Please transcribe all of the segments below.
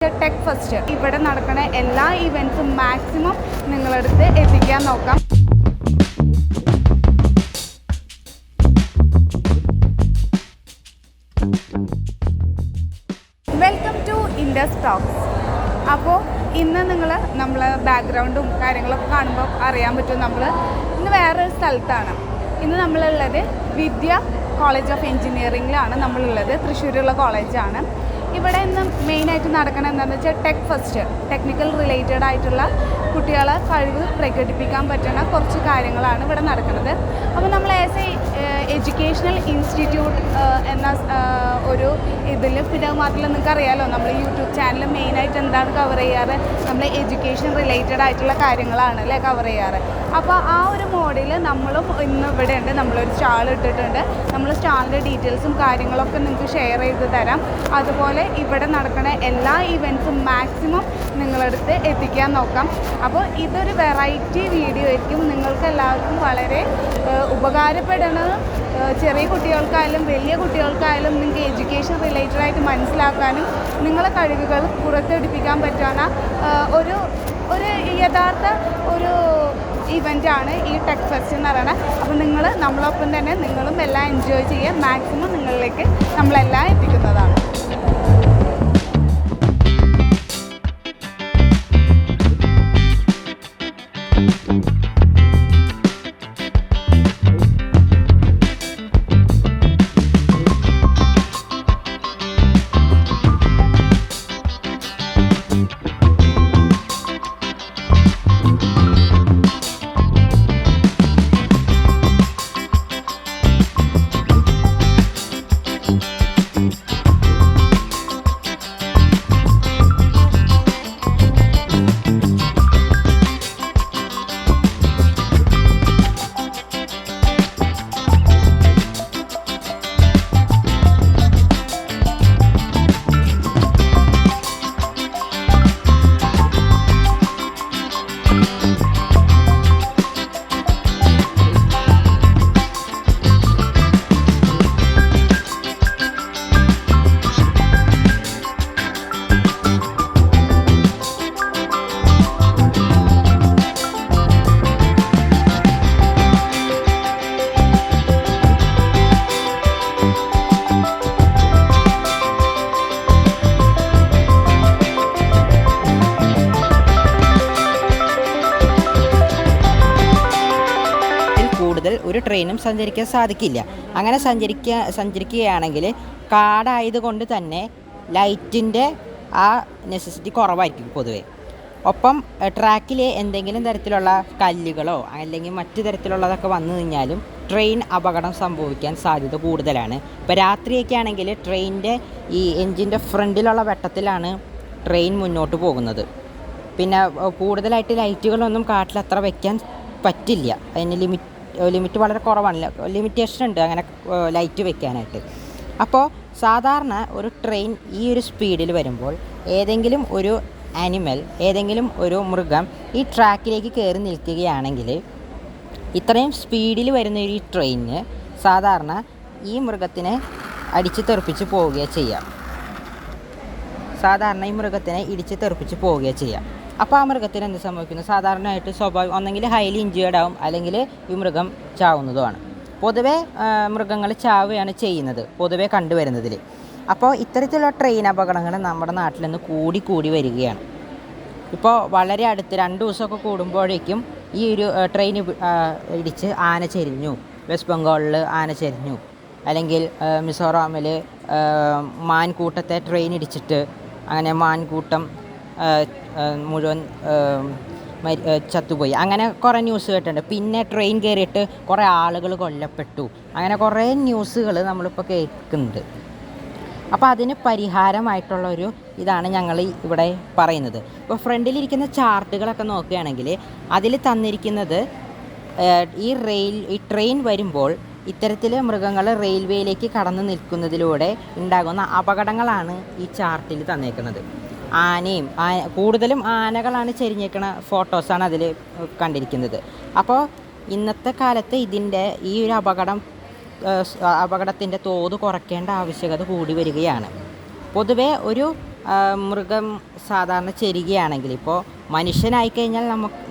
Tech first ഇവിടെ നടക്കുന്ന എല്ലാ ഇവൻറ്റ്സും മാക്സിമം നിങ്ങളടുത്ത് എത്തിക്കാൻ നോക്കാം. Welcome to Indus talks. അപ്പോൾ ഇന്ന് നമ്മൾ ബാക്ക്ഗ്രൗണ്ടും കാര്യങ്ങളൊക്കെ കാണുമ്പോൾ അറിയാൻ പറ്റും നമ്മൾ ഇന്ന് വേറൊരു സ്ഥലത്താണ്. ഇന്ന് നമ്മളുള്ളത് വിദ്യ കോളേജ് ഓഫ് എഞ്ചിനീയറിംഗിലാണ് നമ്മളുള്ളത്. തൃശ്ശൂരുള്ള കോളേജാണ്. ഇവിടെ ഇന്ന് മെയിനായിട്ട് നടക്കുന്നത് എന്താണെന്ന് വെച്ചാൽ ടെക് ഫസ്റ്റ്, ടെക്നിക്കൽ റിലേറ്റഡ് ആയിട്ടുള്ള കുട്ടികളെ കഴിവ് പ്രകടിപ്പിക്കാൻ പറ്റുന്ന കുറച്ച് കാര്യങ്ങളാണ് ഇവിടെ നടക്കുന്നത്. അപ്പോൾ നമ്മൾ ആസ് എ എഡ്യൂക്കേഷണൽ ഇൻസ്റ്റിറ്റ്യൂട്ട് എന്ന ഒരു ഇതിൽ, പിന്നെ മാത്രമല്ല നിങ്ങൾക്ക് അറിയാമല്ലോ നമ്മൾ യൂട്യൂബ് ചാനൽ മെയിനായിട്ട് എന്താണ് കവർ ചെയ്യാറ്, നമ്മൾ എഡ്യൂക്കേഷൻ റിലേറ്റഡ് ആയിട്ടുള്ള കാര്യങ്ങളാണ് അല്ലേ കവർ ചെയ്യാറ്. അപ്പോൾ ആ ഒരു മോഡിൽ നമ്മളും ഇന്ന് ഇവിടെ ഉണ്ട്. നമ്മളൊരു സ്റ്റാൾ ഇട്ടിട്ടുണ്ട്. നമ്മൾ സ്റ്റാളിൻ്റെ ഡീറ്റെയിൽസും കാര്യങ്ങളൊക്കെ നിങ്ങൾക്ക് ഷെയർ ചെയ്ത് തരാം. അതുപോലെ ഇവിടെ നടക്കുന്ന എല്ലാ ഇവൻറ്റ്സും മാക്സിമം നിങ്ങളടുത്ത് എത്തിക്കാൻ നോക്കാം. അപ്പോൾ ഇതൊരു വെറൈറ്റി വീഡിയോ ആയിരിക്കും. നിങ്ങൾക്ക് എല്ലാവർക്കും വളരെ ഉപകാരപ്പെടുന്നതും ചെറിയ കുട്ടികൾക്കായാലും വലിയ കുട്ടികൾക്കായാലും നിങ്ങൾക്ക് എഡ്യൂക്കേഷൻ റിലേറ്റഡ് ആയിട്ട് മനസ്സിലാക്കാനും നിങ്ങളെ കഴിവുകൾ പുറത്തെടുപ്പിക്കാൻ പറ്റുന്ന ഒരു യഥാർത്ഥ ഒരു ഇവൻ്റാണ് ഈ ടെക് ഫെസ്റ്റ് എന്ന് പറയുന്നത്. അപ്പോൾ നമ്മളൊപ്പം തന്നെ നിങ്ങളും എല്ലാം എൻജോയ് ചെയ്യുക. മാക്സിമം നിങ്ങളിലേക്ക് നമ്മളെല്ലാം എത്തിക്കുന്നതാണ്. ഒരു ട്രെയിനും സഞ്ചരിക്കാൻ സാധിക്കില്ല. അങ്ങനെ സഞ്ചരിക്കുകയാണെങ്കിൽ കാടായതുകൊണ്ട് തന്നെ ലൈറ്റിൻ്റെ ആ നെസസിറ്റി കുറവായിരിക്കും പൊതുവേ. ഒപ്പം ട്രാക്കിൽ എന്തെങ്കിലും തരത്തിലുള്ള കല്ലുകളോ അല്ലെങ്കിൽ മറ്റു തരത്തിലുള്ളതൊക്കെ വന്നു കഴിഞ്ഞാലും ട്രെയിൻ അപകടം സംഭവിക്കാൻ സാധ്യത കൂടുതലാണ്. ഇപ്പോൾ രാത്രിയൊക്കെ ആണെങ്കിൽ ട്രെയിനിൻ്റെ ഈ എൻജിൻ്റെ ഫ്രണ്ടിലുള്ള വെട്ടത്തിലാണ് ട്രെയിൻ മുന്നോട്ട് പോകുന്നത്. പിന്നെ കൂടുതലായിട്ട് ലൈറ്റുകളൊന്നും കാട്ടിൽ അത്ര വയ്ക്കാൻ പറ്റില്ല. അതിന് ലിമിറ്റ് വളരെ കുറവാണ്. ലിമിറ്റേഷൻ ഉണ്ട് അങ്ങനെ ലൈറ്റ് വെക്കാനായിട്ട്. അപ്പോൾ സാധാരണ ഒരു ട്രെയിൻ ഈ ഒരു സ്പീഡിൽ വരുമ്പോൾ ഏതെങ്കിലും ഒരു ആനിമൽ, ഏതെങ്കിലും ഒരു മൃഗം ഈ ട്രാക്കിലേക്ക് കയറി നിൽക്കുകയാണെങ്കിൽ ഇത്രയും സ്പീഡിൽ വരുന്ന ഈ ട്രെയിനിന് സാധാരണ ഈ മൃഗത്തിനെ അടിച്ച് തെറിപ്പിച്ച് പോവുകയാണ് ചെയ്യുക. അപ്പോൾ ആ മൃഗത്തിന് എന്ത് സംഭവിക്കുന്നു? സാധാരണയായിട്ട് ഒന്നെങ്കിൽ ഹൈലി ഇഞ്ചേർഡ് ആവും, അല്ലെങ്കിൽ ഈ മൃഗം ചാവുന്നതുമാണ്. പൊതുവേ മൃഗങ്ങൾ ചാവുകയാണ് ചെയ്യുന്നത് പൊതുവേ കണ്ടുവരുന്നതിൽ. അപ്പോൾ ഇത്തരത്തിലുള്ള ട്രെയിൻ അപകടങ്ങൾ നമ്മുടെ നാട്ടിൽ നിന്ന് കൂടി വരികയാണ്. ഇപ്പോൾ വളരെ അടുത്ത് 2 ദിവസമൊക്കെ കൂടുമ്പോഴേക്കും ഈ ഒരു ട്രെയിൻ ഇടിച്ച് ആന ചെരിഞ്ഞു, വെസ്റ്റ് ബംഗാളിൽ ആന ചെരിഞ്ഞു, അല്ലെങ്കിൽ മിസോറാമിൽ മാൻകൂട്ടത്തെ ട്രെയിൻ ഇടിച്ചിട്ട് അങ്ങനെ മാൻകൂട്ടം മുഴുവൻ ചത്തുപോയി. അങ്ങനെ കുറേ ന്യൂസ് കേട്ടിട്ടുണ്ട്. പിന്നെ ട്രെയിൻ കയറിയിട്ട് കുറേ ആളുകൾ കൊല്ലപ്പെട്ടു. അങ്ങനെ കുറേ ന്യൂസുകൾ നമ്മളിപ്പോൾ കേൾക്കുന്നുണ്ട്. അപ്പോൾ അതിന് പരിഹാരമായിട്ടുള്ളൊരു ഇതാണ് ഞങ്ങൾ ഇവിടെ പറയുന്നത്. ഇപ്പോൾ ഫ്രണ്ടിലിരിക്കുന്ന ചാർട്ടുകളൊക്കെ നോക്കുകയാണെങ്കിൽ അതിൽ തന്നിരിക്കുന്നത് ഈ ട്രെയിൻ വരുമ്പോൾ ഇത്തരത്തിൽ മൃഗങ്ങൾ റെയിൽവേയിലേക്ക് കടന്നു നിൽക്കുന്നതിലൂടെ ഉണ്ടാകുന്ന അപകടങ്ങളാണ് ഈ ചാർട്ടിൽ തന്നേക്കുന്നത്. കൂടുതലും ആനകളാണ് ചെരിഞ്ഞേക്കണ ഫോട്ടോസാണ് അതിൽ കണ്ടിരിക്കുന്നത്. അപ്പോൾ ഇന്നത്തെ കാലത്ത് ഈ ഒരു അപകടത്തിൻ്റെ തോത് കുറയ്ക്കേണ്ട ആവശ്യകത കൂടി വരികയാണ്. പൊതുവേ ഒരു മൃഗം സാധാരണ ചെരുകയാണെങ്കിൽ ഇപ്പോൾ മനുഷ്യനായി കഴിഞ്ഞാൽ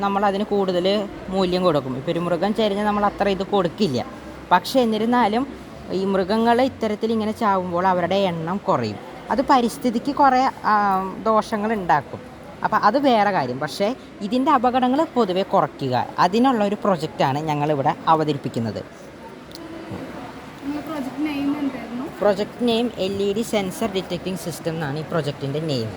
നമ്മളതിന് കൂടുതൽ മൂല്യം കൊടുക്കും. ഇപ്പോൾ ഒരു മൃഗം ചെരിഞ്ഞാൽ നമ്മൾ അത്ര ഇത് കൊടുക്കില്ല. പക്ഷേ എന്നിരുന്നാലും ഈ മൃഗങ്ങൾ ഇത്തരത്തിൽ ഇങ്ങനെ ചാവുമ്പോൾ അവരുടെ എണ്ണം കുറയും. അത് പരിസ്ഥിതിക്ക് കുറേ ദോഷങ്ങൾ ഉണ്ടാക്കും. അപ്പോൾ അത് വേറെ കാര്യം. പക്ഷേ ഇതിൻ്റെ അപകടങ്ങൾ പൊതുവെ കുറയ്ക്കുക, അതിനുള്ള ഒരു പ്രൊജക്റ്റാണ് ഞങ്ങളിവിടെ അവതരിപ്പിക്കുന്നത്. Project name LED sensor detecting system എന്നാണ് ഈ പ്രൊജക്റ്റിൻ്റെ നെയിം.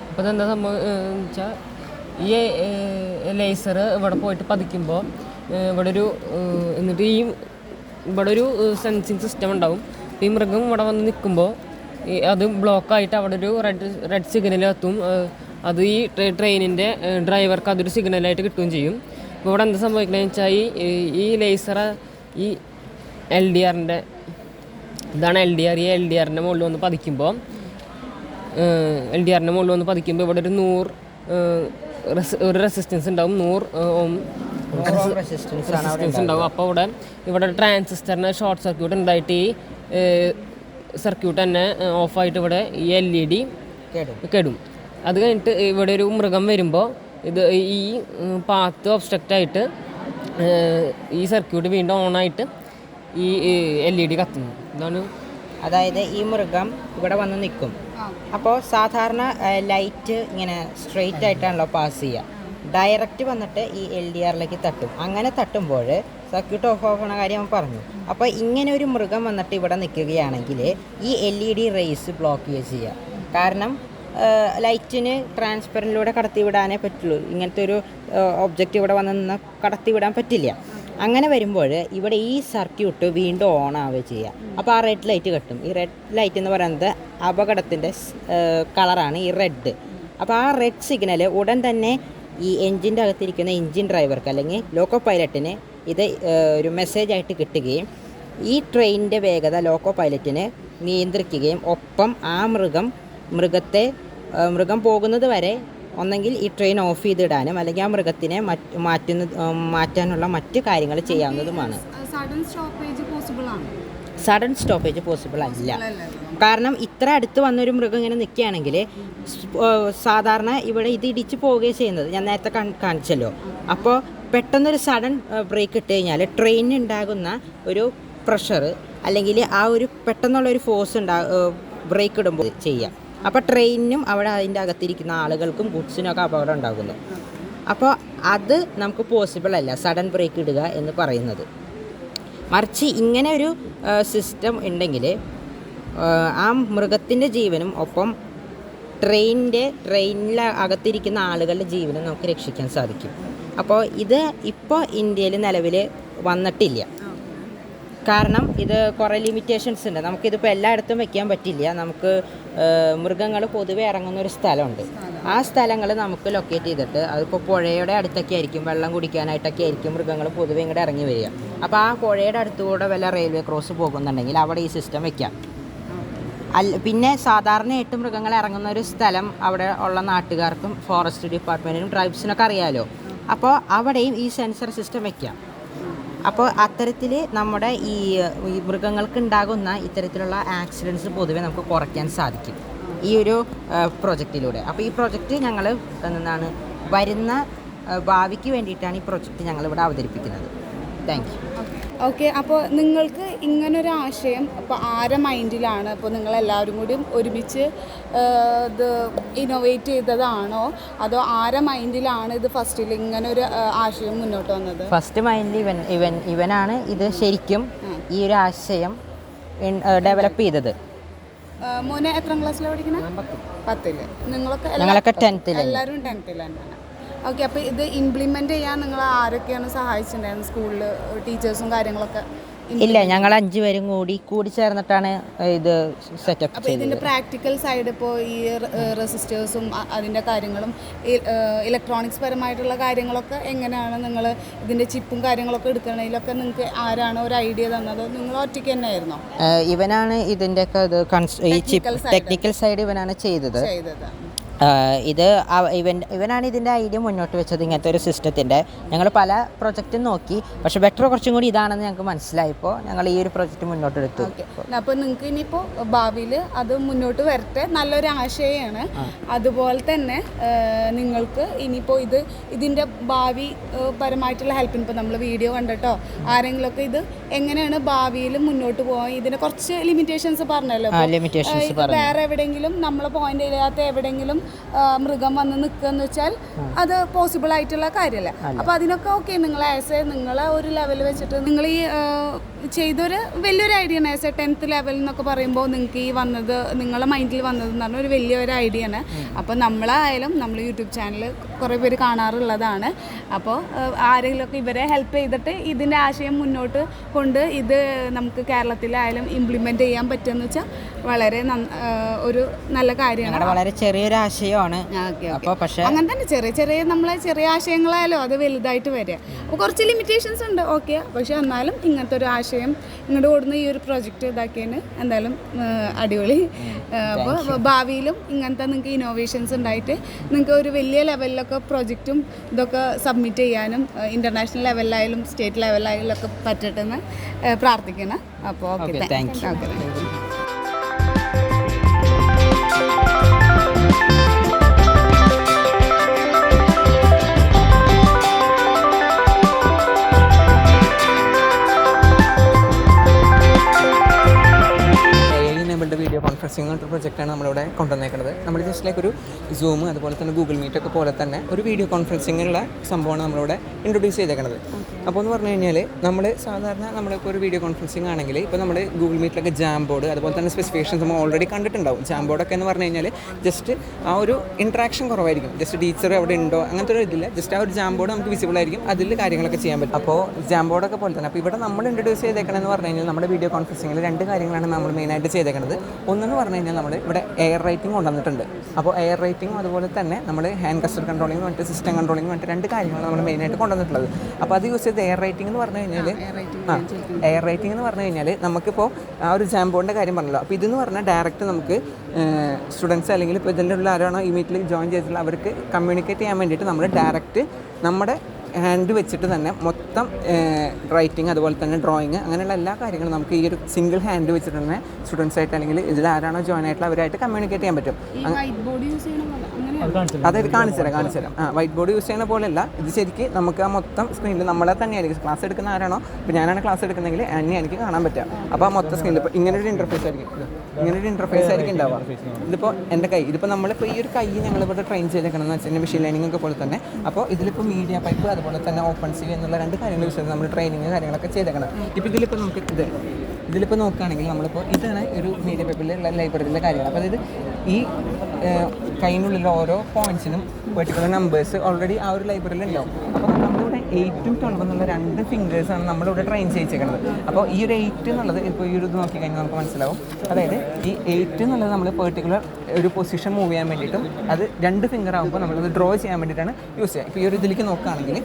അപ്പോൾ എന്താ സംഭവം വെച്ചാൽ ഈ ലേസർ ഇവിടെ പോയിട്ട് പതിക്കുമ്പോൾ എന്നിട്ട് ഇവിടെ ഒരു സെൻസിങ് സിസ്റ്റം ഉണ്ടാവും. ഈ മൃഗം ഇവിടെ വന്ന് നിൽക്കുമ്പോൾ അത് ബ്ലോക്കായിട്ട് അവിടെ ഒരു റെഡ് സിഗ്നൽ എത്തും. അത് ഈ ട്രെയിനിൻ്റെ ഡ്രൈവർക്ക് അതൊരു സിഗ്നലായിട്ട് കിട്ടുകയും ചെയ്യും. അപ്പോൾ ഇവിടെ എന്താ സംഭവിക്കണമെന്ന് വെച്ചാൽ ഈ ലേസർ ഈ LDRൻ്റെ ഇതാണ് LDR. ഈ LDRൻ്റെ മുകളിൽ വന്ന് പതിക്കുമ്പോൾ ഇവിടെ ഒരു 100 റെസിസ്റ്റൻസ് ഉണ്ടാവും. 100 ഓം റെസിസ്റ്റൻസ് ഉണ്ടാവും. അപ്പോൾ ഇവിടെ ട്രാൻസിസ്റ്ററിന് ഷോർട്ട് സർക്യൂട്ട് ഉണ്ടായിട്ട് ഈ സർക്യൂട്ട് തന്നെ ഓഫായിട്ട് ഇവിടെ ഈ LED കെടും. അത് കഴിഞ്ഞിട്ട് ഇവിടെ ഒരു മൃഗം വരുമ്പോൾ ഈ പാത്ത് ഒബ്സ്ട്രക്റ്റായിട്ട് ഈ സർക്യൂട്ട് വീണ്ടും ഓണായിട്ട് ഈ LED കത്തുന്നു. ഇതാണ്. അതായത് ഈ മൃഗം ഇവിടെ വന്ന് നിൽക്കും. അപ്പോൾ സാധാരണ ലൈറ്റ് ഇങ്ങനെ സ്ട്രെയിറ്റ് ആയിട്ടാണല്ലോ പാസ് ചെയ്യുക. ഡയറക്റ്റ് വന്നിട്ട് ഈ LDRലേക്ക് തട്ടും. അങ്ങനെ തട്ടുമ്പോൾ സർക്യൂട്ട് ഓഫ് ആവുന്ന കാര്യം പറഞ്ഞു. അപ്പോൾ ഇങ്ങനെ ഒരു മൃഗം വന്നിട്ട് ഇവിടെ നിൽക്കുകയാണെങ്കിൽ ഈ LED റേസ് ബ്ലോക്ക് ചെയ്യുക. കാരണം ലൈറ്റിന് ട്രാൻസ്പെറൻറ്റിലൂടെ കടത്തിവിടാനേ പറ്റുള്ളൂ. ഇങ്ങനത്തെ ഒരു ഒബ്ജക്റ്റ് ഇവിടെ വന്ന് നിന്ന് കടത്തിവിടാൻ പറ്റില്ല. അങ്ങനെ വരുമ്പോൾ ഇവിടെ ഈ സർക്യൂട്ട് വീണ്ടും ഓൺ ആവുകയും ചെയ്യുക. അപ്പോൾ ആ റെഡ് ലൈറ്റ് കത്തും. ഈ റെഡ് ലൈറ്റ് എന്ന് പറയുന്നത് അപകടത്തിൻ്റെ കളറാണ് ഈ റെഡ്. അപ്പോൾ ആ റെഡ് സിഗ്നൽ ഉടൻ തന്നെ ഈ എൻജിൻ്റെ അകത്തിരിക്കുന്ന എൻജിൻ ഡ്രൈവർക്ക് അല്ലെങ്കിൽ ലോക്കോ പൈലറ്റിന് ഇത് ഒരു മെസ്സേജായിട്ട് കിട്ടുകയും ഈ ട്രെയിനിൻ്റെ വേഗത ലോക്കോ പൈലറ്റിന് നിയന്ത്രിക്കുകയും ഒപ്പം ആ മൃഗം പോകുന്നത് വരെ ഒന്നെങ്കിൽ ഈ ട്രെയിൻ ഓഫ് ചെയ്തിടാനും അല്ലെങ്കിൽ ആ മൃഗത്തിനെ മാറ്റാനുള്ള മറ്റ് കാര്യങ്ങൾ ചെയ്യാവുന്നതുമാണ്. സഡൻ സ്റ്റോപ്പേജ് പോസിബിൾ അല്ല. കാരണം ഇത്ര അടുത്ത് വന്നൊരു മൃഗം ഇങ്ങനെ നിൽക്കുകയാണെങ്കിൽ സാധാരണ ഇവിടെ ഇത് ഇടിച്ച് പോവുകയും ചെയ്യുന്നത് ഞാൻ നേരത്തെ കാണിച്ചല്ലോ. അപ്പോൾ പെട്ടെന്നൊരു സഡൻ ബ്രേക്ക് ഇട്ട് കഴിഞ്ഞാൽ ട്രെയിനിനുണ്ടാകുന്ന ഒരു പ്രഷർ അല്ലെങ്കിൽ ആ ഒരു പെട്ടെന്നുള്ളൊരു ഫോഴ്സ് ബ്രേക്ക് ഇടുമ്പോൾ ചെയ്യാം. അപ്പോൾ ട്രെയിനിനും അവിടെ അതിൻ്റെ അകത്തിരിക്കുന്ന ആളുകൾക്കും ഗുഡ്സിനൊക്കെ അപകടം ഉണ്ടാകുന്നു. അപ്പോൾ അത് നമുക്ക് പോസിബിൾ അല്ല സഡൻ ബ്രേക്ക് ഇടുക എന്ന് പറയുന്നത്. മറിച്ച് ഇങ്ങനെ ഒരു സിസ്റ്റം ഉണ്ടെങ്കിൽ ആ മൃഗത്തിൻ്റെ ജീവനും ഒപ്പം ട്രെയിനിൽ അകത്തിരിക്കുന്ന ആളുകളുടെ ജീവനും നമുക്ക് രക്ഷിക്കാൻ സാധിക്കും. അപ്പോൾ ഇത് ഇപ്പോൾ ഇന്ത്യയിൽ നിലവിൽ വന്നിട്ടില്ല. കാരണം ഇത് കുറേ ലിമിറ്റേഷൻസ് ഉണ്ട്. നമുക്കിതിപ്പോൾ എല്ലായിടത്തും വയ്ക്കാൻ പറ്റില്ല. നമുക്ക് മൃഗങ്ങൾ പൊതുവെ ഇറങ്ങുന്ന ഒരു സ്ഥലമുണ്ട്. ആ സ്ഥലങ്ങൾ നമുക്ക് ലൊക്കേറ്റ് ചെയ്തിട്ട് അതിപ്പോൾ പുഴയുടെ അടുത്തൊക്കെ ആയിരിക്കും, വെള്ളം കുടിക്കാനായിട്ടൊക്കെ ആയിരിക്കും മൃഗങ്ങൾ പൊതുവെ ഇങ്ങോട്ട് ഇറങ്ങി വരിക. അപ്പോൾ ആ പുഴയുടെ അടുത്തുകൂടെ വല്ല റെയിൽവേ ക്രോസ് പോകുന്നുണ്ടെങ്കിൽ അവിടെ ഈ സിസ്റ്റം വയ്ക്കാം. പിന്നെ സാധാരണയായിട്ട് മൃഗങ്ങൾ ഇറങ്ങുന്ന ഒരു സ്ഥലം അവിടെ ഉള്ള നാട്ടുകാർക്കും ഫോറസ്റ്റ് ഡിപ്പാർട്ട്മെൻറ്റിനും ട്രൈബ്സിനൊക്കെ അറിയാമല്ലോ. അപ്പോൾ അവിടെയും ഈ സെൻസർ സിസ്റ്റം വയ്ക്കാം. അപ്പോൾ അത്തരത്തിൽ നമ്മുടെ ഈ മൃഗങ്ങൾക്ക് ഉണ്ടാകുന്ന ഇത്തരത്തിലുള്ള ആക്സിഡൻറ്റ്സ് പൊതുവെ നമുക്ക് കുറയ്ക്കാൻ സാധിക്കും ഈ ഒരു പ്രൊജക്റ്റിലൂടെ. അപ്പോൾ ഈ പ്രൊജക്റ്റ് ഞങ്ങൾ വരുന്ന ഭാവിക്ക് വേണ്ടിയിട്ടാണ് ഈ പ്രൊജക്റ്റ് ഞങ്ങളിവിടെ അവതരിപ്പിക്കുന്നത്. Thank you. ഓക്കെ. അപ്പോൾ നിങ്ങൾക്ക് ഇങ്ങനൊരു ആശയം ഇപ്പോൾ ആരെ മൈൻഡിലാണ് ഇപ്പോൾ നിങ്ങളെല്ലാവരും കൂടി ഒരുമിച്ച് ഇത് ഇന്നോവേറ്റ് ചെയ്തതാണോ അതോ ആരെ മൈൻഡിലാണ് ഇത് ഫസ്റ്റിൽ ഇങ്ങനൊരു ആശയം മുന്നോട്ട് വന്നത്? ഫസ്റ്റ് മൈൻഡിൽ ഇവനാണ് ഇത് ശരിക്കും ഈ ഒരു ആശയം ഡെവലപ്പ് ചെയ്തത്. മോനെ എത്രാം ക്ലാസ്സിലാണ് പഠിക്കുന്നത്? 10ൽ. ഞങ്ങളൊക്കെ 10th. എല്ലാവരും 10th തന്നെയാണ്. ഓക്കെ. അപ്പോൾ ഇത് ഇംപ്ലിമെൻ്റ് ചെയ്യാൻ നിങ്ങൾ ആരൊക്കെയാണ് സഹായിച്ചിട്ടുണ്ടായിരുന്നത്? സ്കൂളിൽ ടീച്ചേഴ്സും കാര്യങ്ങളൊക്കെ? ഇല്ല, ഞങ്ങൾ 5 പേരും കൂടി ചേർന്നിട്ടാണ് ഇത് സെറ്റപ്പ്. അപ്പോൾ ഇതിൻ്റെ പ്രാക്ടിക്കൽ സൈഡ് ഇപ്പോൾ ഈ റെസിസ്റ്റേഴ്സും അതിൻ്റെ കാര്യങ്ങളും ഇലക്ട്രോണിക്സ് പരമായിട്ടുള്ള കാര്യങ്ങളൊക്കെ എങ്ങനെയാണ് നിങ്ങൾ ഇതിൻ്റെ ചിപ്പും കാര്യങ്ങളൊക്കെ എടുക്കണതിലൊക്കെ നിങ്ങൾക്ക് ആരാണ് ഒരു ഐഡിയ തന്നത്? നിങ്ങൾ ഒറ്റയ്ക്ക് തന്നെ ആയിരുന്നോ? ഇവനാണ് ഇതിൻ്റെയൊക്കെ ടെക്നിക്കൽ സൈഡ് ഇവനാണ് ചെയ്തത്. ഇത് ഇവനാണ് ഇതിൻ്റെ ഐഡിയ മുന്നോട്ട് വെച്ചത്, ഇങ്ങനത്തെ ഒരു സിസ്റ്റത്തിൻ്റെ. ഞങ്ങൾ പല പ്രൊജക്റ്റും നോക്കി, പക്ഷേ ബെറ്റർ കുറച്ചും കൂടി ഇതാണെന്ന് ഞങ്ങൾക്ക് മനസ്സിലായപ്പോൾ ഞങ്ങൾ ഈ ഒരു പ്രൊജക്റ്റ് മുന്നോട്ട് എടുത്തു. അപ്പോൾ നിങ്ങൾക്ക് ഇനിയിപ്പോൾ ഭാവിയിൽ അത് മുന്നോട്ട് വരട്ടെ, നല്ലൊരു ആശയമാണ്. അതുപോലെ തന്നെ നിങ്ങൾക്ക് ഇനിയിപ്പോൾ ഇതിൻ്റെ ഭാവി പരമായിട്ടുള്ള ഹെൽപ്പിന് ഇപ്പോൾ നമ്മൾ വീഡിയോ കണ്ടിട്ടോ ആരെങ്കിലുമൊക്കെ ഇത് എങ്ങനെയാണ് ഭാവിയിൽ മുന്നോട്ട് പോകാൻ, ഇതിനെ കുറച്ച് ലിമിറ്റേഷൻസ് പറഞ്ഞല്ലോ. വേറെ എവിടെയെങ്കിലും നമ്മളെ പോയിന്റ് ഇല്ലാത്ത എവിടെയെങ്കിലും മൃഗം വന്ന് നിൽക്കുകയെന്ന് വെച്ചാൽ അത് പോസിബിൾ ആയിട്ടുള്ള കാര്യമല്ല. അപ്പോൾ അതിനൊക്കെ ഓക്കെ, നിങ്ങൾ നിങ്ങളെ ഒരു ലെവൽ വെച്ചിട്ട് നിങ്ങൾ ഈ ചെയ്തൊരു വലിയൊരു ഐഡിയ ആണ്. 10th ലെവൽ എന്നൊക്കെ പറയുമ്പോൾ നിങ്ങൾക്ക് ഈ വന്നത് നിങ്ങളെ മൈൻഡിൽ വന്നതെന്ന് പറഞ്ഞാൽ ഒരു വലിയൊരു ഐഡിയ ആണ്. അപ്പോൾ നമ്മളായാലും നമ്മൾ യൂട്യൂബ് ചാനൽ കുറേ പേര് കാണാറുള്ളതാണ്. അപ്പോൾ ആരെങ്കിലുമൊക്കെ ഇവരെ ഹെൽപ്പ് ചെയ്തിട്ട് ഇതിൻ്റെ ആശയം മുന്നോട്ട് കൊണ്ട് ഇത് നമുക്ക് കേരളത്തിലായാലും ഇംപ്ലിമെൻറ്റ് ചെയ്യാൻ പറ്റുമെന്ന് വെച്ചാൽ വളരെ ഒരു നല്ല കാര്യമാണ്. വളരെ ചെറിയൊരു ആശയമാണ്. അപ്പോൾ പക്ഷേ അങ്ങനെ തന്നെ ചെറിയ നമ്മളെ ചെറിയ ആശയങ്ങളായാലും അത് വലുതായിട്ട് വരിക. അപ്പോൾ കുറച്ച് ലിമിറ്റേഷൻസ് ഉണ്ട്, ഓക്കെ. പക്ഷെ എന്നാലും ഇങ്ങനത്തെ ഒരു ആശയം ഇങ്ങോട്ട് ഓടുന്ന ഈ ഒരു പ്രൊജക്റ്റ് ഇതാക്കിയതിന് എന്തായാലും അടിപൊളി. അപ്പോൾ ഭാവിയിലും ഇങ്ങനത്തെ നിങ്ങൾക്ക് ഇന്നോവേഷൻസ് ഉണ്ടായിട്ട് നിങ്ങൾക്ക് ഒരു വലിയ ലെവലിലൊക്കെ പ്രൊജക്റ്റും ഇതൊക്കെ സബ്മിറ്റ് ചെയ്യാനും ഇൻ്റർനാഷണൽ ലെവലിലായാലും സ്റ്റേറ്റ് ലെവലിലായാലും ഒക്കെ പറ്റട്ടെ എന്ന് പ്രാർത്ഥിക്കണം. അപ്പോൾ okay, thank you. Video conferencing എന്നൊരു പ്രൊജക്റ്റാണ് നമ്മളിവിടെ കൊണ്ടുവന്നേക്കുന്നത്. നമ്മൾ ജസ്റ്റ് ലൈക്ക് ഒരു സൂം അതുപോലെ തന്നെ ഗൂഗിൾ മീറ്റ് ഒക്കെ പോലെ തന്നെ ഒരു വീഡിയോ കോൺഫറൻസിങ്ങുള്ള സംഭവമാണ് നമ്മളിവിടെ ഇൻട്രൊഡ്യൂസ് ചെയ്തേക്കുന്നത്. അപ്പോൾ എന്ന് പറഞ്ഞു കഴിഞ്ഞാൽ നമ്മൾ സാധാരണ നമ്മളിപ്പോൾ ഒരു വീഡിയോ കോൺഫറൻസിങ് ആണെങ്കിൽ ഇപ്പോൾ നമ്മൾ ഗൂഗിൾ മീറ്റിലൊക്കെ ജാം ബോർഡ് അതുപോലെ തന്നെ സ്പെസിഫിക്കേഷൻസ് നമ്മൾ ഓൾറെഡി കണ്ടിട്ടുണ്ടാവും. ജാം ബോർഡൊക്കെ എന്ന് പറഞ്ഞു കഴിഞ്ഞാൽ ജസ്റ്റ് ആ ഒരു ഇൻട്രാക്ഷൻ കുറവായിരിക്കും. ജസ്റ്റ് ടീച്ചർ എവിടെ ഉണ്ടോ അങ്ങനത്തെ ഒരു ഇതില്ല, ജസ്റ്റ് ആ ഒരു ജാം ബോർഡ് നമുക്ക് വിസിബിൾ ആയിരിക്കും, അതിൽ കാര്യങ്ങളൊക്കെ ചെയ്യാൻ പറ്റും. അപ്പോൾ ജാം ബോർഡൊക്കെ പോലെ തന്നെ അപ്പോൾ ഇവിടെ നമ്മൾ ഇൻട്രൊഡ്യൂസ് ചെയ്തേക്കണമെന്ന് പറഞ്ഞു കഴിഞ്ഞാൽ നമ്മുടെ വീഡിയോ കോൺഫറൻസിങ്ങിൽ 2 കാര്യങ്ങളാണ് നമ്മൾ മെയിനായിട്ട് ചെയ്തേക്കുന്നത്. ഒന്നെന്ന് പറഞ്ഞു കഴിഞ്ഞാൽ നമ്മൾ ഇവിടെ എയർ റൈറ്റിംഗ് കൊണ്ടുവന്നിട്ടുണ്ട്. അപ്പോൾ എയർ റൈറ്റിംഗ് അതുപോലെ തന്നെ നമ്മൾ ഹാൻഡ് കസ്റ്റർ കൺട്രോളിംഗ് മറ്റ് സിസ്റ്റം കൺട്രോളിംഗ് മറ്റ് 2 കാര്യങ്ങളാണ് നമ്മൾ മെയിനായിട്ട് കൊണ്ടുവന്നിട്ടുള്ളത്. അപ്പോൾ അത് യൂസ് ചെയ്ത് എയർ റൈറ്റിംഗ് എന്ന് പറഞ്ഞു കഴിഞ്ഞാൽ എയർ റൈറ്റിംഗ് എന്ന് പറഞ്ഞു കഴിഞ്ഞാൽ നമുക്കിപ്പോൾ ആ ഒരു ജാം ബോർഡിൻ്റെ കാര്യം പറഞ്ഞല്ലോ. അപ്പോൾ ഇതെന്ന് പറഞ്ഞാൽ ഡയറക്റ്റ് നമുക്ക് സ്റ്റുഡൻസ് അല്ലെങ്കിൽ ഇപ്പോൾ ഇതിലുള്ള ആരാണോ ഈ മീറ്റിൽ ജോയിൻ ചെയ്തിട്ടുള്ള അവർക്ക് കമ്മ്യൂണിക്കേറ്റ് ചെയ്യാൻ വേണ്ടിയിട്ട് നമ്മൾ ഡയറക്റ്റ് നമ്മുടെ ഹാൻഡ് വെച്ചിട്ട് തന്നെ മൊത്തം റൈറ്റിംഗ് അതുപോലെ തന്നെ ഡ്രോയിങ് അങ്ങനെയുള്ള എല്ലാ കാര്യങ്ങളും നമുക്ക് ഈ ഒരു സിംഗിൾ ഹാൻഡ് വെച്ചിട്ട് തന്നെ സ്റ്റുഡൻസായിട്ട് അല്ലെങ്കിൽ ഇതിൽ ആരാണോ ജോയിൻ ആയിട്ടുള്ള അവരായിട്ട് കമ്മ്യൂണിക്കേറ്റ് ചെയ്യാൻ പറ്റും. അതായത് കാണിച്ചു തരാം. വൈറ്റ് ബോർഡ് യൂസ് ചെയ്യുന്ന പോലെയല്ല, ഇത് ശരിക്കും നമുക്ക് ആ മൊത്തം സ്ക്രീനിൽ നമ്മളെ തന്നെയായിരിക്കും ക്ലാസ് എടുക്കുന്ന ആരാണോ, ഇപ്പോൾ ഞാനാണ് ക്ലാസ് എടുക്കുന്നതെങ്കിൽ എന്നെ എനിക്ക് കാണാൻ പറ്റുക. അപ്പോൾ ആ മൊത്തം സ്ക്രീനിൽ ഇപ്പോൾ ഇങ്ങനൊരു ഇൻ്റർഫേസ് ആയിരിക്കും ഉണ്ടാവുക. ഇതിപ്പോൾ എൻ്റെ കൈ, ഇതിപ്പോൾ നമ്മളിപ്പോൾ ഈ ഒരു കൈ ഞങ്ങളിവിടെ ട്രെയിൻ ചെയ്തേക്കണമെന്ന് വെച്ചാൽ മെഷീൻ ലേണിംഗ് ഒക്കെ പോലെ തന്നെ. അപ്പോൾ ഇതിലിപ്പോൾ മീഡിയ പൈപ്പ് അതുപോലെ തന്നെ ഓപ്പൺ സി എന്നുള്ള 2 കാര്യങ്ങൾ യൂസ് ചെയ്ത് നമ്മൾ ട്രെയിനിങ് കാര്യങ്ങളൊക്കെ ചെയ്തേക്കണം. ഇപ്പോൾ ഇതിലിപ്പോൾ നമുക്ക് ഇതിലിപ്പോൾ നോക്കുകയാണെങ്കിൽ നമ്മളിപ്പോൾ ഇതാണ് ഒരു മീഡിയ പൈപ്പിലുള്ള ലൈബ്രറിയിലെ കാര്യങ്ങൾ. അപ്പോൾ അതായത് ഈ കൈയിനുള്ളിൽ ഓരോ പോയിൻറ്റ്സിനും പെർട്ടിക്കുലർ നമ്പേഴ്സ് ഓൾറെഡി ആ ഒരു ലൈബ്രറിയിൽ ഉണ്ടാവും. അപ്പോൾ നമ്മളിവിടെ 8ഉം 12 എന്നുള്ള 2 ഫിംഗേഴ്സാണ് നമ്മളിവിടെ ട്രെയിൻ ചെയ്യിച്ചേക്കുന്നത്. അപ്പോൾ ഈ ഒരു 8 എന്നുള്ളത് ഇപ്പോൾ ഈ ഒരു ഇത് നോക്കിക്കഴിഞ്ഞാൽ നമുക്ക് മനസ്സിലാവും. അതായത് ഈ 8 എന്നുള്ളത് നമ്മൾ പെർട്ടിക്കുലർ ഒരു പൊസിഷൻ മൂവ് ചെയ്യാൻ വേണ്ടിയിട്ടും അത് 2 ഫിംഗർ ആകുമ്പോൾ നമ്മളത് ഡ്രോ ചെയ്യാൻ വേണ്ടിയിട്ടാണ് യൂസ് ചെയ്യുക. ഇപ്പോൾ ഈ ഒരു ഇതിലേക്ക് നോക്കുകയാണെങ്കിൽ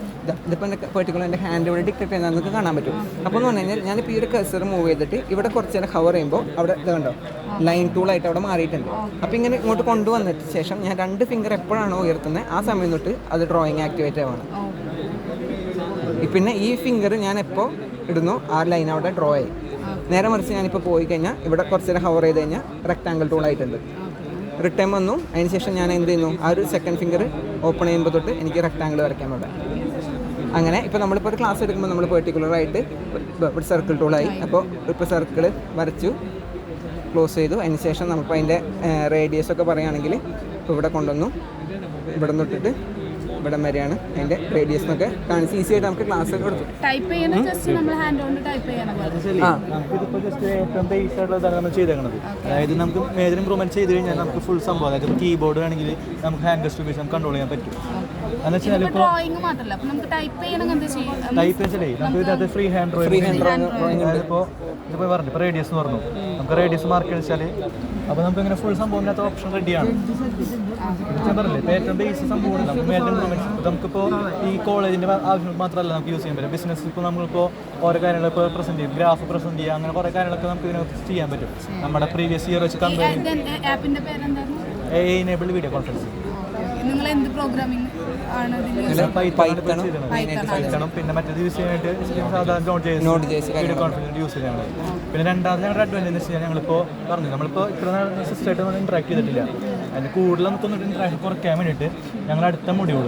ഇതിപ്പോൾ എൻ്റെ പെർട്ടിക്കുലർ എൻ്റെ ഹാൻഡ് ഇവിടെ ഡിക്റ്റേറ്റ് ചെയ്യുന്നത് നമുക്ക് കാണാൻ പറ്റും. അപ്പോൾ എന്ന് പറഞ്ഞു കഴിഞ്ഞാൽ ഞാനിപ്പോൾ ഈ ഒരു കഴ്സർ മൂവ് ചെയ്തിട്ട് ഇവിടെ കുറച്ച് നേരം ഹവർ ചെയ്യുമ്പോൾ അവിടെ ഇത് കണ്ടോ ലൈൻ ടൂളായിട്ട് അവിടെ മാറിയിട്ടുണ്ട്. അപ്പോൾ ഇങ്ങനെ ഇങ്ങോട്ട് കൊണ്ടുവന്നിട്ട് ശേഷം ഞാൻ 2 ഫിംഗർ എപ്പോഴാണോ ഉയർത്തുന്നത് ആ സമയം തൊട്ട് അത് ഡ്രോയിങ് ആക്ടിവേറ്റ് ആവുകയാണ്. പിന്നെ ഈ ഫിംഗർ ഞാൻ എപ്പോൾ ഇടുന്നു ആ ലൈൻ അവിടെ ഡ്രോ ആയി. നേരെ മറിച്ച് ഞാനിപ്പോൾ പോയി കഴിഞ്ഞാൽ ഇവിടെ കുറച്ച് നേരം ഹവർ ചെയ്ത് കഴിഞ്ഞാൽ റെക്ടാങ്കിൾ ടൂളായിട്ടുണ്ട്. റിട്ടേൺ വന്നു, അതിന് ശേഷം ഞാൻ എന്ത് ചെയ്യുന്നു ആ ഒരു സെക്കൻഡ് ഫിംഗർ ഓപ്പൺ ചെയ്യുമ്പോൾ തൊട്ട് എനിക്ക് റെക്ടാങ്കിൾ വരയ്ക്കാൻ പറ്റും. അങ്ങനെ ഇപ്പോൾ നമ്മളിപ്പോൾ ഒരു ക്ലാസ് എടുക്കുമ്പോൾ നമ്മൾ പെർട്ടിക്കുലറായിട്ട് ഒരു സർക്കിൾ ടൂളായി. അപ്പോൾ ഇപ്പോൾ സർക്കിൾ വരച്ചു, ക്ലോസ് ചെയ്തു. അതിന് ശേഷം നമുക്ക് അതിൻ്റെ റേഡിയസ് ഒക്കെ പറയുകയാണെങ്കിൽ ഇപ്പോൾ ഇവിടെ കൊണ്ടുവന്നു, ഇവിടെ തൊട്ടിട്ട് ഇവിടെ വരെയാണ് അതിൻ്റെ റേഡിയസ് എന്നൊക്കെ കാണിച്ച് ഈസി ആയിട്ട് നമുക്ക് ക്ലാസ് ഒക്കെ കൊടുത്തു. ഏറ്റവും ബേസ് ആയിട്ടുള്ളതാണ് നമ്മൾ ചെയ്തേക്കുന്നത്. അതായത് നമുക്ക് മേജർ ഇംപ്രൂവ്മെന്റ് ചെയ്ത് കഴിഞ്ഞാൽ നമുക്ക് ഫുൾ സംഭവം, അതായത് കീബോർഡ് ആണെങ്കിൽ നമുക്ക് ഹാൻഡ് ഗസ്റ്റ് ഉപയോഗിച്ച് നമുക്ക് കൺട്രോൾ ചെയ്യാൻ പറ്റും. എന്ന് വെച്ചാൽ ഇപ്പോൾ ടൈപ്പ് വെച്ചാലേ നമുക്ക് ഇതിനകത്ത് ഫ്രീ ഹാൻഡ് ഡ്രോയിങ് ഇപ്പോൾ പറഞ്ഞു ഇപ്പോൾ റേഡിയസ് എന്ന് പറഞ്ഞു, നമുക്ക് റേഡിയസ് മാർക്ക് വെച്ചാൽ അപ്പോൾ നമുക്ക് ഇങ്ങനെ ഫുൾ സംഭവത്തിനകത്ത് ഓപ്ഷൻ റെഡിയാണ്. ഞാൻ പറഞ്ഞില്ലേ ഇപ്പോൾ ഏറ്റവും ബേസ് സംഭവമാണ് നമുക്ക് മേജർ ഇംപ്രൂവ്മെന്റ്. നമുക്കിപ്പോൾ ഈ കോളേജിൻ്റെ ആവശ്യം മാത്രമല്ല നമുക്ക് യൂസ് ചെയ്യാൻ പറ്റും. ബിസിനസ് ഇപ്പോൾ നമ്മളിപ്പോൾ ഓരോ കാര്യങ്ങൾ ഇപ്പോൾ പ്രസന്റ് ചെയ്യും, ഗ്രാഫ് പ്രസന്റ് ചെയ്യുക, അങ്ങനെ കുറേ കാര്യങ്ങളൊക്കെ നമുക്ക് ഇതിനകത്ത് ചെയ്യാൻ പറ്റും. നമ്മുടെ പ്രീവിയസ് ഇയർ വെച്ച് കമ്പയർ ചെയ്യും. Enabled video conferencing. നിങ്ങൾ എന്ത് പ്രോഗ്രാമിംഗ് ആണ് പൈത്തണം പിന്നെ മറ്റേത് യൂസ് ചെയ്യാനായിട്ട് സാധാരണ നോട്ട് ജേസ് വീഡിയോ കോൺഫറൻസ് യൂസ് ചെയ്യാനാണ്. പിന്നെ രണ്ടാമത് ഞങ്ങളുടെ അഡ്വാൻറ്റേജ് എന്ന് വെച്ച് കഴിഞ്ഞാൽ ഞങ്ങളിപ്പോൾ പറഞ്ഞു നമ്മളിപ്പോൾ ഇത്ര സിസ്റ്റമായിട്ട് നമ്മൾ ഇൻട്രാക്ട് ചെയ്തിട്ടില്ല. അതിന് കൂടുതൽ നമുക്കൊന്ന് ഇൻട്രാക്ഷൻ കുറയ്ക്കാൻ വേണ്ടിയിട്ട് ഞങ്ങൾ അടുത്ത മൊഡ്യൂൾ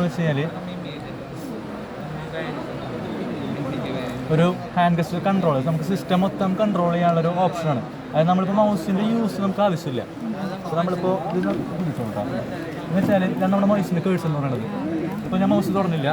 വെച്ച് കഴിഞ്ഞാൽ ഒരു ഹാൻഡ് ഗസ്റ്റർ കൺട്രോൾ, നമുക്ക് സിസ്റ്റം മൊത്തം കൺട്രോൾ ചെയ്യാനുള്ളൊരു ഓപ്ഷനാണ്. അതായത് നമ്മളിപ്പോൾ മൗസിൻ്റെ യൂസ് നമുക്ക് ആവശ്യമില്ല. അപ്പോൾ നമ്മളിപ്പോൾ ഇത് എന്ന് വെച്ചാൽ ഞാൻ നമ്മുടെ മൗസിൻ്റെ കേഴ്സ് എന്ന് പറയുന്നത്. ഇപ്പോൾ ഞാൻ മൗസ് തുറന്നില്ല,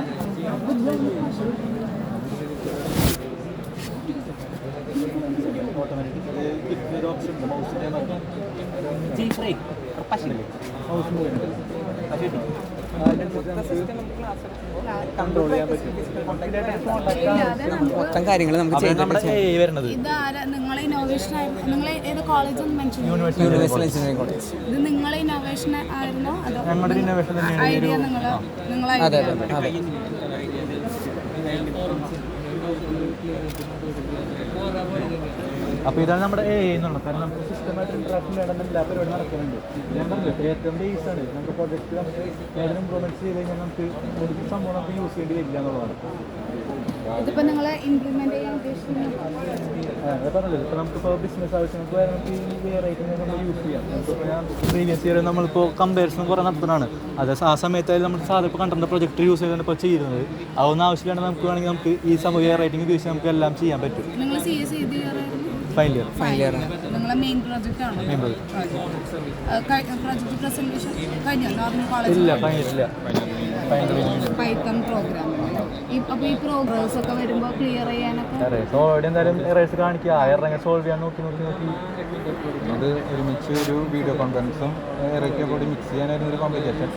മൊത്തം കാര്യങ്ങൾ നമുക്ക് നമ്മുടെ വരുന്നത് യൂണിവേഴ്സൽ എഞ്ചിനീയറിംഗ് കോളേജ്. നിങ്ങളെ ഇന്നോവേഷൻ ആയിരുന്നോ അതോ ഞങ്ങളുടെ ഇന്നോവേഷൻ ഐഡിയ നിങ്ങളെ അതെ അതെ അതെ. അപ്പോൾ ഇതാണ് നമ്മുടെ എന്നുള്ളത്. കാരണം നമുക്ക് സിസ്റ്റമായിട്ട് ഇൻട്രാക്ഷൻ വേണമെന്ന് എല്ലാ പരിപാടി നടക്കുന്നുണ്ട്. ഞാൻ പറഞ്ഞില്ല ഏറ്റവും ബേസാണ് നമുക്ക് പ്രൊജക്റ്റ് നമുക്ക് ഏതൊരു ഇമ്പ്രൂവ്മെൻറ്റ്സ് ചെയ്ത് കഴിഞ്ഞാൽ നമുക്ക് ഒരു സംഭവം നമുക്ക് യൂസ് ചെയ്യേണ്ടി വരില്ല എന്നുള്ളതാണ്. ഇതിപ്പോൾ നിങ്ങൾ ഇംപ്ലിമെന്റ് ചെയ്യാൻ ഉദ്ദേശിക്കുന്നത് പറഞ്ഞല്ലോ. ഇപ്പോൾ നമുക്കിപ്പോൾ ബിസിനസ് ആവശ്യങ്ങൾക്ക് വരെ നമുക്ക് ഈ റേറ്റിംഗ് നമ്മൾ യൂസ് ചെയ്യാം. നമുക്കിപ്പോൾ ഞാൻ പ്രീവിയസ് ഇയർ നമ്മളിപ്പോൾ കമ്പാരിസൺ കുറേ നടത്തുന്നതാണ്. അത് ആ സമയത്തായാലും നമ്മൾ സാധാരണ ഇപ്പോൾ കണ്ടന്റ് പ്രൊജക്ട് യൂസ് ചെയ്താണ് ഇപ്പോൾ ചെയ്യുന്നത്. അതൊന്നും ആവശ്യമില്ലാണ്ട് നമുക്ക് വേണമെങ്കിൽ നമുക്ക് ഈ സംഭവം റേറ്റിംഗ് ഉപയോഗിച്ച് നമുക്ക് എല്ലാം ചെയ്യാൻ പറ്റും. നിങ്ങൾ CS ഏത് ഇയർ ഫൈനൽ ഇയർ നിങ്ങളെ മെയിൻ പ്രോജക്റ്റ് ആണോ? പ്രോജക്റ്റ് പ്രസന്റേഷൻ കഴിഞ്ഞോ? നോർമൽ കോളേജ് ഇല്ല ഫൈനലില്ല പൈത്തൺ പ്രോഗ്രാമിംഗ്. അപ്പോൾ ഈ പ്രോഗ്രാംസ് ഒക്കെ വരുമ്പോൾ ക്ലിയർ ചെയ്യാനൊക്കെ ഓൾറെഡി എന്തായാലും എറേഴ്സ് കാണിക്കുക. ആ എറർ സോൾവ് ചെയ്യാൻ നോക്കി അത് ഒരുമിച്ച് ഒരു വീഡിയോ കോൺഫറൻസും ഇറക്കിയ കൂടി മിക്സ് ചെയ്യാനായിരുന്നു ഒരു കോംപ്ലിക്കേഷൻ.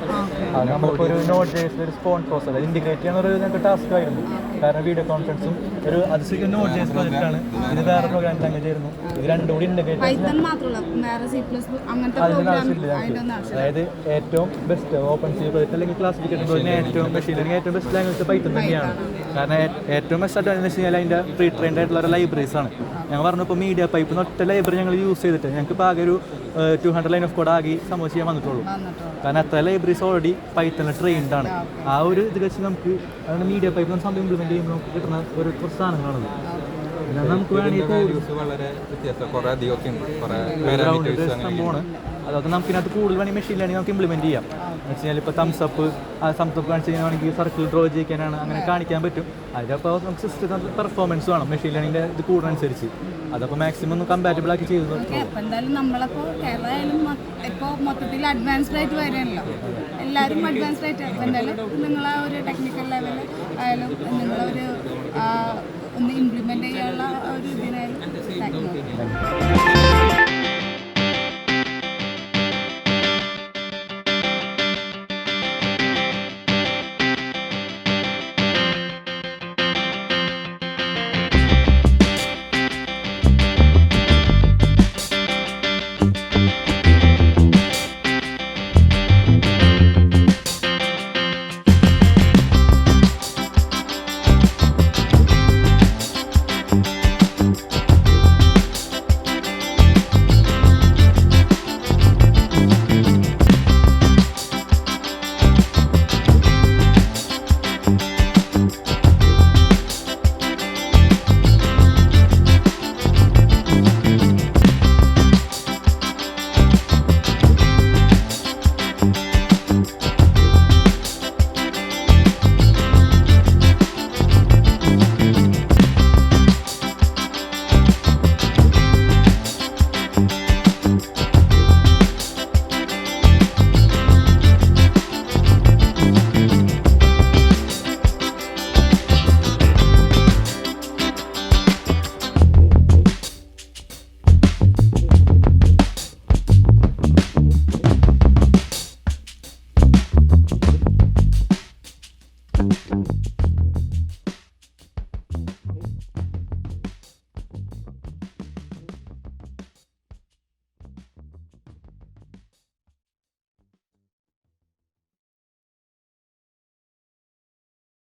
അത് നമ്മളിപ്പോൾ ഒരു നോട്ട് ജേഴ്സിൽ ഒരു സ്പോൺ പ്രോസസ് ഇൻറ്റിഗ്രേറ്റ് ചെയ്യാനൊരു ഞങ്ങൾക്ക് ടാസ്ക് ആയിരുന്നു. കാരണം വീഡിയോ കോൺഫറൻസും ഒരു അത് നോട്ട് ജേഴ്സ് പ്രോജക്റ്റാണ്. ഇത് വേറെ പ്രോഗ്രാം ലാംഗ്വേജ് ആയിരുന്നു. ഇത് രണ്ടും കൂടി ഇൻറ്റിഗ്രേറ്റ് അതായത് ഏറ്റവും ബെസ്റ്റ് ഓപ്പൺ സി പ്രോജക്റ്റ് അല്ലെങ്കിൽ ക്ലാസിഫിക്കേഷൻ പ്രോജക്റ്റിന് ഏറ്റവും മെഷീൻ ലേണിംഗ് ഏറ്റവും ബെസ്റ്റ് ലാംഗ്വേജ് പൈത്തൺ തന്നെയാണ്. കാരണം ഏറ്റവും ബെസ്റ്റ് അഡ്വാൻറ്റേജ് വെച്ച് കഴിഞ്ഞാൽ അതിൻ്റെ പ്രീ ട്രെയിൻഡ് ആയിട്ടുള്ള ഒരു ലൈബ്രറീസ് ആണ്. ഞങ്ങൾ പറഞ്ഞു ഇപ്പോൾ മീഡിയ പൈപ്പ് ഒറ്റ ലൈബ്രറി ഞങ്ങൾ യൂസ് ചെയ്തിട്ട് ഞങ്ങൾക്ക് ഇപ്പോൾ ആകെ ഒരു 200 ലൈൻ ഓഫ് കോഡ് ആകി സംഭവം ചെയ്യാൻ വന്നിട്ടുള്ളൂ. കാരണം അത്ര ലൈബ്രറീസ് ഓൾറെഡി പൈത്തണിൽ ട്രെയിൻഡ് ആണ്. ആ ഒരു ഇത് വെച്ച് നമുക്ക് അതുകൊണ്ട് മീഡിയ പൈപ്പ് സംഭവം ഇംപ്ലിമെൻറ്റ് ചെയ്യുമ്പോൾ നമുക്ക് കിട്ടുന്ന ഒരു കുറച്ച് സാധനങ്ങളാണത്. പിന്നെ നമുക്ക് വേണമെങ്കിൽ വളരെ വ്യത്യാസം കുറേ അധികമൊക്കെ ഉണ്ട്, കുറേ സംഭവമാണ്. അതൊക്കെ നമുക്ക് ഇതിനകത്ത് കൂടുതൽ വേണമെങ്കിൽ മെഷീൻ ലേണിംഗ് നമുക്ക് ഇംപ്ലിമെൻറ്റ് ചെയ്യാം. എന്ന് വെച്ച് കഴിഞ്ഞാൽ ഇപ്പോൾ തംസപ്പ് കാണിച്ച് കഴിഞ്ഞാണെങ്കിൽ സർക്കിൾ ഡ്രോ ചെയ്യിക്കാനാണ് അങ്ങനെ കാണിക്കാൻ പറ്റും. അതിലപ്പോൾ നമുക്ക് സിസ്റ്റത്തിൽ പെർഫോമൻസ് വേണം മെഷീൻ ലേണിങ്ങിൻ്റെ ഇത് കൂടുന്നതനുസരിച്ച്. അതപ്പോൾ മാക്സിമം ഒന്ന് കമ്പാറ്റബിൾ ആക്കി ചെയ്തു. എന്തായാലും നമ്മളപ്പോൾ കേരളമായാലും ഇപ്പോൾ മൊത്തത്തിൽ അഡ്വാൻസ്ഡ് ആയിട്ട് വരികയാണല്ലോ, എല്ലാവരും അഡ്വാൻസ്ഡ് ആയിട്ട്. അപ്പോൾ എന്തായാലും നിങ്ങളെ ഒരു ടെക്നിക്കൽ ലെവൽ ആയാലും നിങ്ങളൊരു ഒന്ന് ഇംപ്ലിമെൻറ്റ് ചെയ്യാനുള്ള ഒരു ഇതിനായാലും താങ്ക് യു.